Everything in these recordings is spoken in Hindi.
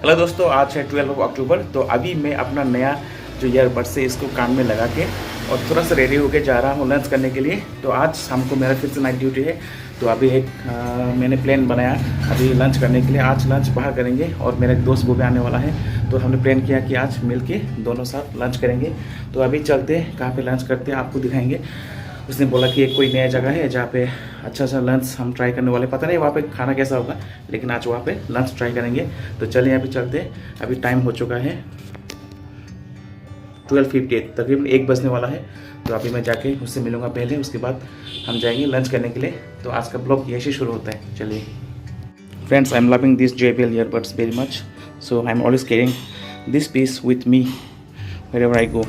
हेलो दोस्तों, आज है 12 अक्टूबर। तो अभी मैं अपना नया जो ईयरबड्स है इसको कान में लगा के और थोड़ा सा रेडी होके जा रहा हूँ लंच करने के लिए। तो आज शाम को मेरा फिर से नाइट ड्यूटी है। तो अभी मैंने प्लान बनाया अभी लंच करने के लिए। आज लंच बाहर करेंगे और मेरा एक दोस्त वो भी आने वाला है। तो हमने प्लान किया कि आज मिल के दोनों साथ लंच करेंगे। तो अभी चलते हैं, कहाँ पे लंच करते हैं आपको दिखाएंगे। उसने बोला कि एक कोई नया जगह है जहाँ पे अच्छा सा लंच हम ट्राई करने वाले। पता नहीं वहाँ पे खाना कैसा होगा, लेकिन आज वहाँ पे लंच ट्राई करेंगे। तो चलिए अभी चलते हैं। अभी टाइम हो चुका है 12:58, तकरीबन 1 बजने वाला है। तो अभी मैं जाके उससे मिलूँगा पहले, उसके बाद हम जाएंगे लंच करने के लिए। तो आज का ब्लॉग यही शुरू होता है। चलिए friends, I am loving this JBL earbuds very much, so I am always carrying this piece with me wherever I go.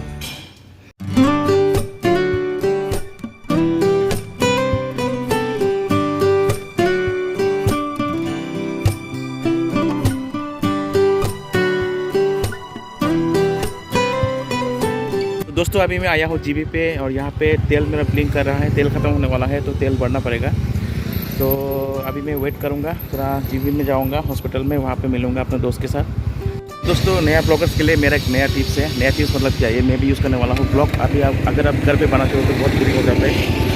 दोस्तों अभी मैं आया हूँ जीबी पे और यहाँ पे तेल मेरा ब्लिंक कर रहा है। तेल ख़त्म होने वाला है तो तेल भरना पड़ेगा। तो अभी मैं वेट करूँगा, थोड़ा जीबी में जाऊँगा हॉस्पिटल में, वहाँ पे मिलूँगा अपने दोस्त के साथ। दोस्तों नया ब्लॉगर्स के लिए मेरा एक नया टिप्स है। नया टिप्स मतलब क्या, ये मैं भी यूज़ करने वाला हूँ। ब्लॉग अभी आप अगर आप घर पे बनाते हो तो बहुत बोरिंग हो जाता है।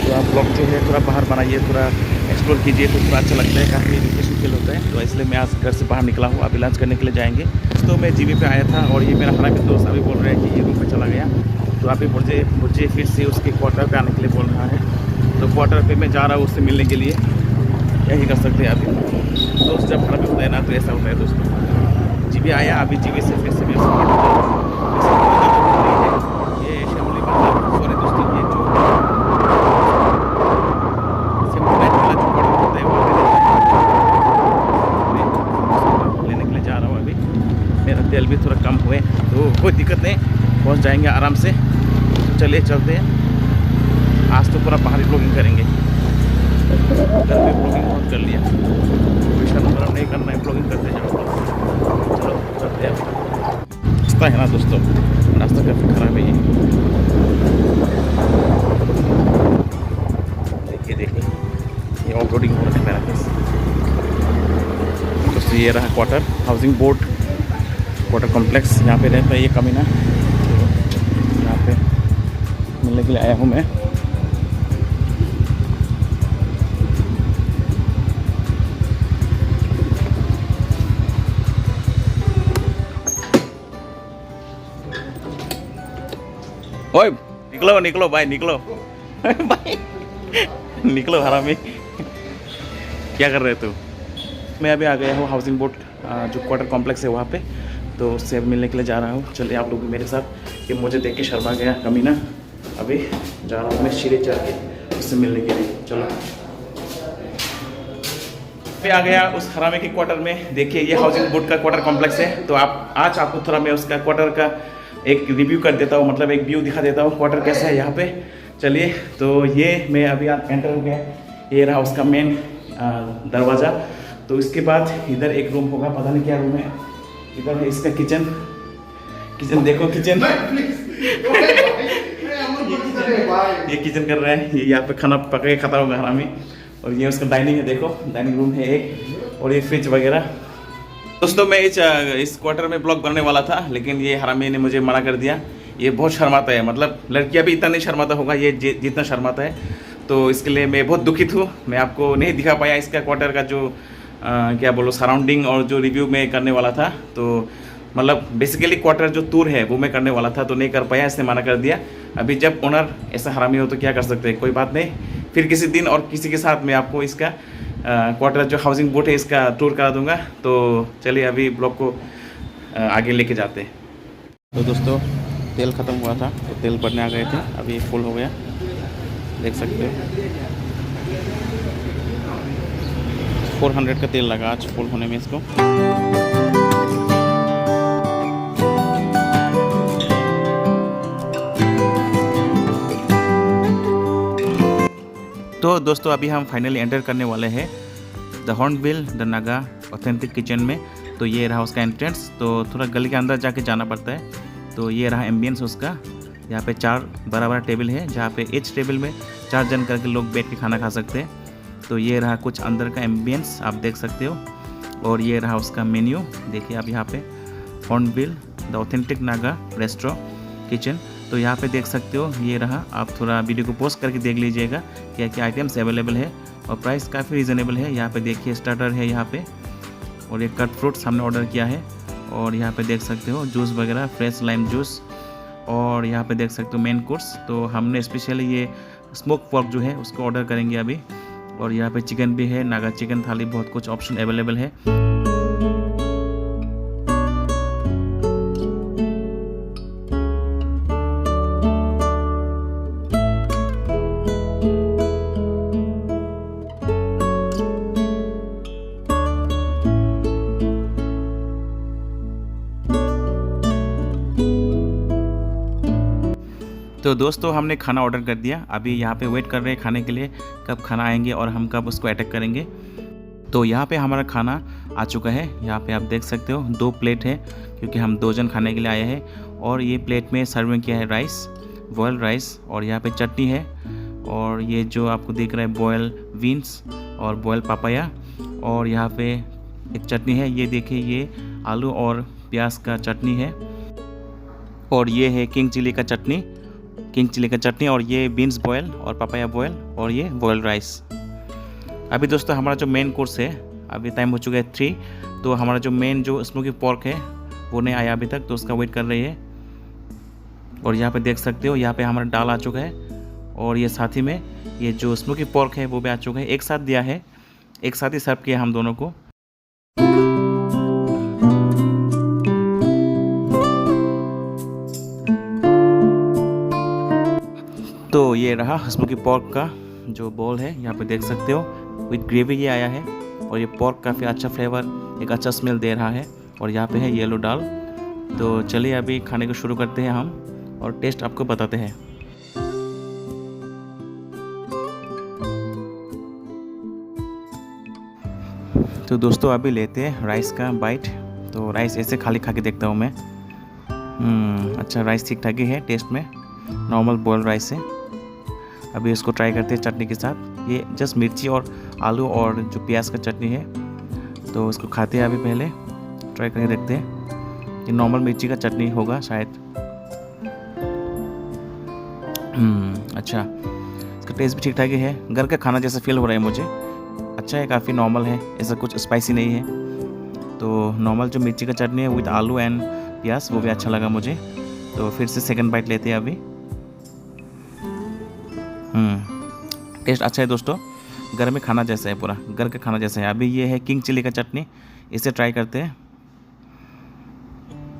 तो आप ब्लॉग जो है थोड़ा बाहर बनाइए, थोड़ा एक्सप्लोर कीजिए, तो थोड़ा अच्छा लगता है, काफ़ी रिफ्रेशिंग फील होता है। तो इसलिए मैं आज घर से बाहर निकला हूँ, अभी लंच करने के लिए जाएंगे। तो मैं जीबी पे आया था और ये मेरा हमारा दोस्त अभी बोल रहे हैं कि ये रूम पे चला गया। तो अभी मुझे फिर से उसके क्वार्टर पे आने के लिए बोल रहा है। तो क्वार्टर पे मैं जा रहा हूँ उससे मिलने के लिए। यही कर सकते हैं अभी। दोस्त जब घर पे होता है ना तो ऐसा होता है दोस्तों। जीबी आया, अभी जीबी से फिर से मैं ये शमली सॉरी दोस्तों, ये जो सिम्पलाइट वाला जो क्वार्टर होता है वो लेने के लिए जा रहा हूँ अभी। मेरा तेल भी थोड़ा कम हुए तो कोई दिक्कत नहीं, पहुँच जाएंगे आराम से। तो चलिए चलते हैं। आज तो पूरा बाहरी ब्लॉगिंग करेंगे। घर पे ब्लॉगिंग बहुत कर लिया, विशाल नहीं करना है, ब्लॉगिंग करते जाओ। चलो चलते हैं। रास्ता है ना दोस्तों, रास्ता काफ़ी खराब है ये। देखिए ये ऑफ रोडिंग हो रहा है मेरा केस। दोस्तों ये रहा quarter, housing board quarter complex. यहाँ पे रहता है ये कमीना। तो यहाँ पे मिलने के लिए आया हूँ मैं। ओए निकलो निकलो भाई, निकलो भाई निकलो हरामी। क्या कर रहे तू? मैं अभी आ गया हूँ हाउसिंग बोर्ड जो क्वार्टर कॉम्प्लेक्स है वहाँ पे। तो उससे मिलने के लिए जा रहा हूँ। चलिए आप लोग भी मेरे साथ। कि मुझे देख के शर्मा गया कमीना। अभी जा रहा हूँ मैं सीढ़ी चढ़ के उससे मिलने के लिए। चलो मैं आ गया उस हरामे के क्वार्टर में। देखिए ये हाउसिंग बोर्ड का क्वार्टर कॉम्प्लेक्स है। तो आज आपको थोड़ा मैं उसका क्वार्टर का एक रिव्यू कर देता हूँ, मतलब एक व्यू दिखा देता हूँ क्वार्टर कैसा है यहाँ पे। चलिए तो ये मैं अभी एंटर हो गया। ये रहा उसका मेन दरवाज़ा। तो इसके बाद इधर एक रूम होगा, पता नहीं क्या रूम है। इधर है इसका किचन। देखो किचन ये किचन कर रहा है, ये यहाँ पे खाना पका के खाता होगा हरामी। और ये उसका डाइनिंग है, देखो डाइनिंग रूम है एक, और ये फ्रिज वगैरह। दोस्तों मैं इस क्वार्टर में ब्लॉग बनने वाला था, लेकिन ये हरामी ने मुझे मना कर दिया। ये बहुत शर्माता है, मतलब लड़कियां भी इतना नहीं शर्माता होगा ये जितना शर्माता है। तो इसके लिए मैं बहुत दुखित हूँ। मैं आपको नहीं दिखा पाया इसका क्वार्टर का जो क्या बोलो सराउंडिंग और जो रिव्यू मैं करने वाला था। तो मतलब बेसिकली क्वार्टर जो टूर है वो मैं करने वाला था, तो नहीं कर पाया, इसने मना कर दिया। अभी जब ओनर ऐसा हरामी हो तो क्या कर सकते हैं, कोई बात नहीं। फिर किसी दिन और किसी के साथ मैं आपको इसका क्वार्टर जो हाउसिंग बोर्ड है इसका टूर करा दूंगा। तो चलिए अभी ब्लॉग को आगे लेके जाते हैं। तो दोस्तों तेल ख़त्म हुआ था तो तेल भरने आ गए थे, अभी फुल हो गया, देख सकते हो। 400 का तेल लगा आज फुल होने में इसको। तो दोस्तों अभी हम फाइनली एंटर करने वाले हैं the hornbill the Naga authentic kitchen में। तो ये रहा उसका एंट्रेंस। तो थोड़ा गली के अंदर जाके जाना पड़ता है। तो ये रहा एम्बियंस उसका। यहाँ पे 4 बड़ा टेबल है, जहाँ पे एच टेबल में 4 जन करके लोग बैठ के खाना खा सकते हैं। तो ये रहा कुछ अंदर का एम्बियंस, आप देख सकते हो। और ये रहा उसका मेन्यू, देखिए आप यहाँ पे hornbill the authentic Naga restaurant kitchen. तो यहाँ पे देख सकते हो, ये रहा, आप थोड़ा वीडियो को पॉज करके देख लीजिएगा क्या क्या आइटम्स अवेलेबल है, और प्राइस काफ़ी रीज़नेबल है। यहाँ पे देखिए स्टार्टर है यहाँ पे, और ये कट फ्रूट्स हमने ऑर्डर किया है, और यहाँ पे देख सकते हो जूस वगैरह, फ्रेश लाइम जूस, और यहाँ पे देख सकते हो मेन कोर्स। तो हमने स्पेशली ये स्मोक पोर्क जो है उसको ऑर्डर करेंगे अभी, और यहाँ पे चिकन भी है, नागा चिकन थाली, बहुत कुछ ऑप्शन अवेलेबल है। तो दोस्तों हमने खाना ऑर्डर कर दिया, अभी यहाँ पे वेट कर रहे हैं खाने के लिए, कब खाना आएंगे और हम कब उसको अटैक करेंगे। तो यहाँ पे हमारा खाना आ चुका है, यहाँ पे आप देख सकते हो 2 प्लेट है, क्योंकि हम 2 जन खाने के लिए आए हैं। और ये प्लेट में सर्विंग किया है राइस, बॉयल राइस, और यहाँ पे चटनी है, और ये जो आपको दिख रहा है बॉयल बीन्स और बॉयल पापाया, और यहाँ पे एक चटनी है, ये देखिए ये आलू और प्याज का चटनी है, और ये है किंग चिली का चटनी, और ये बीन्स बॉयल और पापाया बॉयल, और ये बॉयल राइस। अभी दोस्तों हमारा जो मेन कोर्स है, अभी टाइम हो चुका है 3, तो हमारा जो मेन जो स्मोकी पोर्क है वो नहीं आया अभी तक, तो उसका वेट कर रही है। और यहाँ पे देख सकते हो, यहाँ पे हमारा दाल आ चुका है, और ये साथ ही में ये जो स्मोकी पोर्क है वो भी आ चुका है, एक साथ दिया है, एक साथ ही सर्व किया हम दोनों को। तो ये रहा स्मोकी पोर्क का जो बॉल है, यहाँ पे देख सकते हो विद ग्रेवी ये आया है, और ये पोर्क काफ़ी अच्छा फ्लेवर, एक अच्छा स्मेल दे रहा है, और यहाँ पे है येलो दाल। तो चलिए अभी खाने को शुरू करते हैं हम, और टेस्ट आपको बताते हैं। तो दोस्तों अभी लेते हैं राइस का बाइट। तो राइस ऐसे खाली खा के देखता हूँ मैं। अच्छा, राइस ठीक ठाक ही है टेस्ट में, नॉर्मल बॉयल राइस है। अभी इसको ट्राई करते हैं चटनी के साथ, ये जस्ट मिर्ची और आलू और जो प्याज का चटनी है, तो इसको खाते हैं अभी, पहले ट्राई करके देखते हैं। ये नॉर्मल मिर्ची का चटनी होगा शायद। अच्छा, इसका टेस्ट भी ठीक ठाक ही है, घर का खाना जैसा फील हो रहा है मुझे। अच्छा है, काफ़ी नॉर्मल है, ऐसा कुछ स्पाइसी नहीं है। तो नॉर्मल जो मिर्ची का चटनी है विद आलू एंड प्याज, वो भी अच्छा लगा मुझे। तो फिर से सेकंड बाइट लेते हैं अभी। टेस्ट अच्छा है दोस्तों, घर में खाना जैसा है, पूरा घर का खाना जैसा है। अभी ये है किंग चिली का चटनी, इसे ट्राई करते हैं।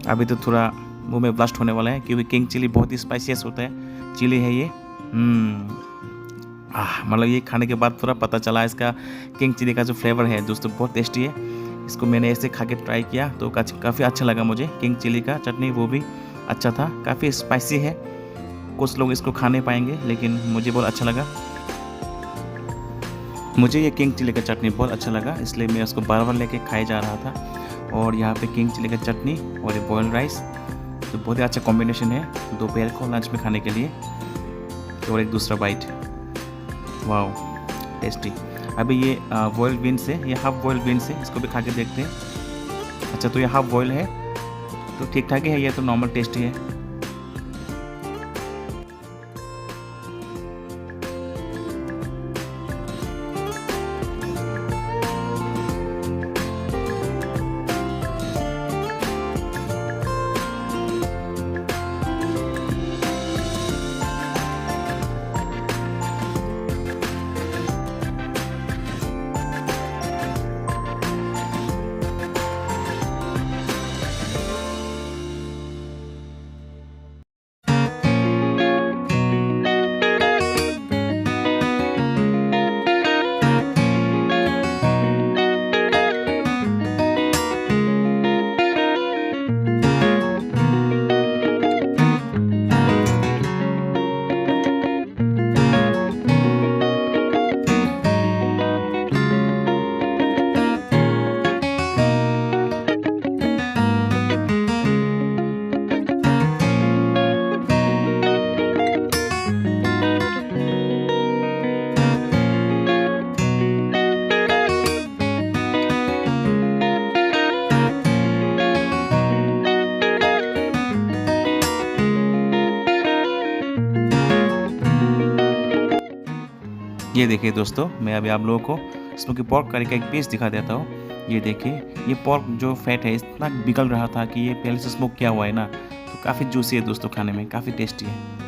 अभी तो थोड़ा मुंह में ब्लास्ट होने वाला है, क्योंकि किंग चिली बहुत ही स्पाइसियस होता है चिली है ये। मतलब ये खाने के बाद थोड़ा पता चला इसका किंग चिली का जो फ्लेवर है दोस्तों, बहुत टेस्टी है। इसको मैंने ऐसे खा के ट्राई किया तो काफ़ी अच्छा लगा मुझे। किंग चिली का चटनी वो भी अच्छा था, काफ़ी स्पाइसी है, कुछ लोग इसको खा नहीं पाएंगे, लेकिन मुझे बहुत अच्छा लगा। मुझे ये किंग चिली का चटनी बहुत अच्छा लगा, इसलिए मैं उसको बार बार लेके खाए जा रहा था। और यहाँ पे किंग चिली का चटनी और ये बॉयल राइस, तो बहुत ही अच्छा कॉम्बिनेशन है दोपहर को लंच में खाने के लिए। और एक दूसरा बाइट, वाओ टेस्टी। अभी ये बॉयल बीन्स है, ये हाफ बॉयल बीन्स है, इसको भी खा के देखते हैं। अच्छा, तो ये हाफ बॉयल है, तो ठीक ठाक ही है, ये तो नॉर्मल टेस्टी है। ये देखिए दोस्तों, मैं अभी आप लोगों को स्मोकी पॉर्क करी का एक पीस दिखा देता हूँ। ये देखिए, ये पॉर्क जो फैट है इतना बिगल रहा था कि ये पहले से स्मोक किया हुआ है ना, तो काफ़ी जूसी है दोस्तों, खाने में काफ़ी टेस्टी है।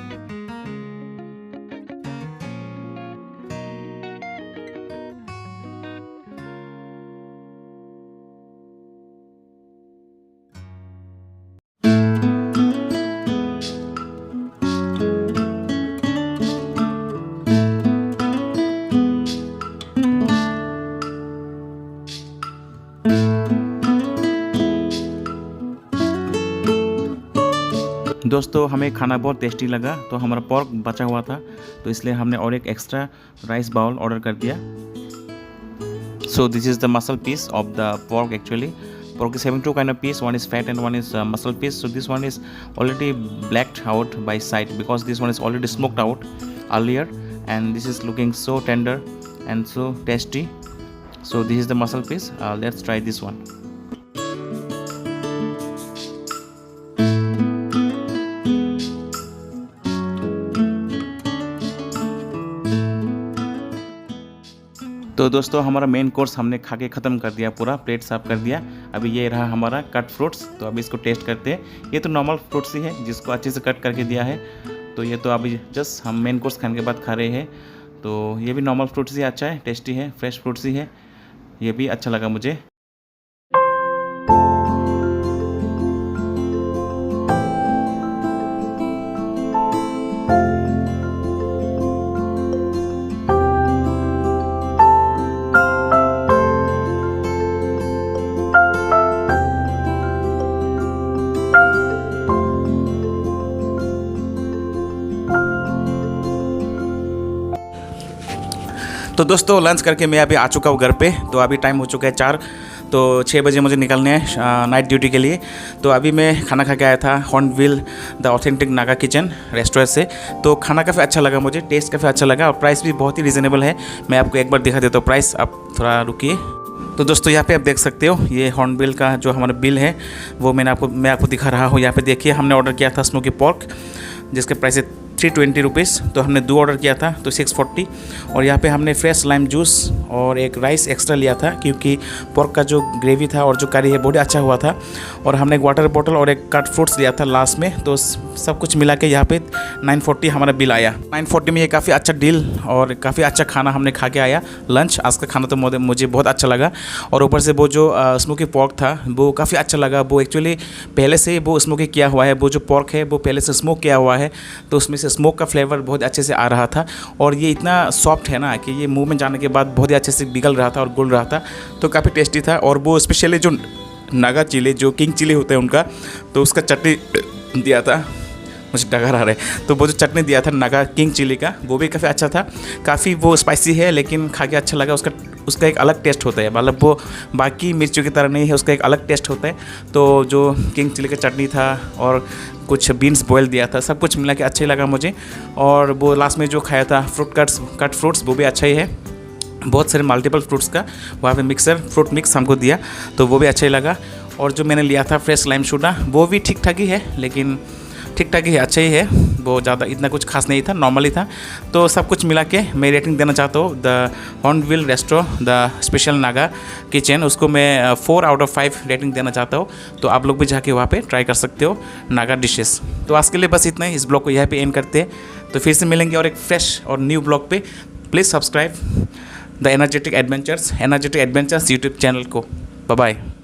दोस्तों हमें खाना बहुत टेस्टी लगा, तो हमारा पोर्क बचा हुआ था, तो इसलिए हमने और एक एक्स्ट्रा राइस बाउल ऑर्डर कर दिया। So this is the muscle piece of the pork actually. Pork is having two kind of piece, one is fat and one is muscle piece. So this one is already blacked out by side because this one is already smoked out earlier, and this is looking so tender and so tasty. So this is the muscle piece. Let's try this one. तो दोस्तों हमारा मेन कोर्स हमने खा के ख़त्म कर दिया, पूरा प्लेट साफ कर दिया। अभी ये रहा हमारा कट फ्रूट्स, तो अभी इसको टेस्ट करते हैं। ये तो नॉर्मल फ्रूट्स ही है जिसको अच्छे से कट करके दिया है, तो ये तो अभी जस्ट हम मेन कोर्स खाने के बाद खा रहे हैं। तो ये भी नॉर्मल फ्रूट्स ही अच्छा है, टेस्टी है, फ्रेश फ्रूट्स ही है, ये भी अच्छा लगा मुझे। तो दोस्तों लंच करके मैं अभी आ चुका हूँ घर पे। तो अभी टाइम हो चुका है 4, तो 6 बजे मुझे निकलने हैं नाइट ड्यूटी के लिए। तो अभी मैं खाना खा के आया था hornbill the authentic Naga kitchen restaurant से। तो खाना काफ़ी अच्छा लगा मुझे, टेस्ट काफ़ी अच्छा लगा, और प्राइस भी बहुत ही रिजनेबल है। मैं आपको एक बार दिखा देता हूँ प्राइस, आप थोड़ा रुकिए। तो दोस्तों यहाँ पे आप देख सकते हो, ये हॉर्नबिल का जो हमारा बिल है वो मैं आपको दिखा रहा हूँ। यहाँ पे देखिए, हमने ऑर्डर किया था स्मोकी पॉर्क जिसके प्राइस है 320 रुपीज़। तो हमने 2 ऑर्डर किया था तो 640। और यहाँ पे हमने फ्रेश लाइम जूस और एक राइस एक्स्ट्रा लिया था, क्योंकि पोर्क का जो ग्रेवी था और जो करी है बहुत अच्छा हुआ था। और हमने एक वाटर बॉटल और एक कट फ्रूट्स लिया था लास्ट में। तो सब कुछ मिला के यहाँ पे 940 हमारा बिल आया। 940 में ये काफ़ी अच्छा डील और काफ़ी अच्छा खाना हमने खा के आया लंच। आज का खाना तो मुझे बहुत अच्छा लगा। और ऊपर से वो जो स्मोकी पोर्क था वो काफ़ी अच्छा लगा। वो एक्चुअली पहले से वो स्मोकी किया हुआ है, वो जो पोर्क है वो पहले से स्मोक किया हुआ है, तो उसमें से स्मोक का फ्लेवर बहुत अच्छे से आ रहा था। और ये इतना सॉफ्ट है ना कि ये मुंह में जाने के बाद बहुत ही अच्छे से पिघल रहा था और घुल रहा था, तो काफ़ी टेस्टी था। और वो स्पेशली जो नागा चिली, जो किंग चिली होता है उनका, तो उसका चटनी दिया था, मुझे डगर आ रहा है, तो वो जो चटनी दिया था नागा किंग चिली का, वो भी काफ़ी अच्छा था। काफ़ी वो स्पाइसी है लेकिन खा के अच्छा लगा। उसका एक अलग टेस्ट होता है, मतलब वो बाकी मिर्चियों की तरह नहीं है, उसका एक अलग टेस्ट होता है। तो जो किंग चिली का चटनी था और कुछ बीन्स बॉयल दिया था, सब कुछ मिला के अच्छा ही लगा मुझे। और वो लास्ट में जो खाया था कट फ्रूट्स, वो भी अच्छा ही है। बहुत सारे मल्टीपल फ्रूट्स का वहाँ पे फ्रूट मिक्स हमको दिया, तो वो भी अच्छा ही लगा। और जो मैंने लिया था फ्रेश लाइम सोडा, वो भी ठीक ठाक ही है, लेकिन ठीक ठाक ही है, अच्छा ही है, वो ज़्यादा इतना कुछ खास नहीं था, नॉर्मल ही था। तो सब कुछ मिला के मैं रेटिंग देना चाहता हूँ the hornbill resto the special Naga kitchen, उसको मैं 4 आउट ऑफ 5 रेटिंग देना चाहता हूँ। तो आप लोग भी जाके वहाँ पे ट्राई कर सकते हो नागा डिशेस। तो आज के लिए बस इतना ही, इस ब्लॉग को यहाँ पे एंड करते हैं। तो फिर से मिलेंगे और एक फ्रेश और न्यू ब्लॉग पे। Please subscribe the energetic adventures YouTube channel को। Bye bye.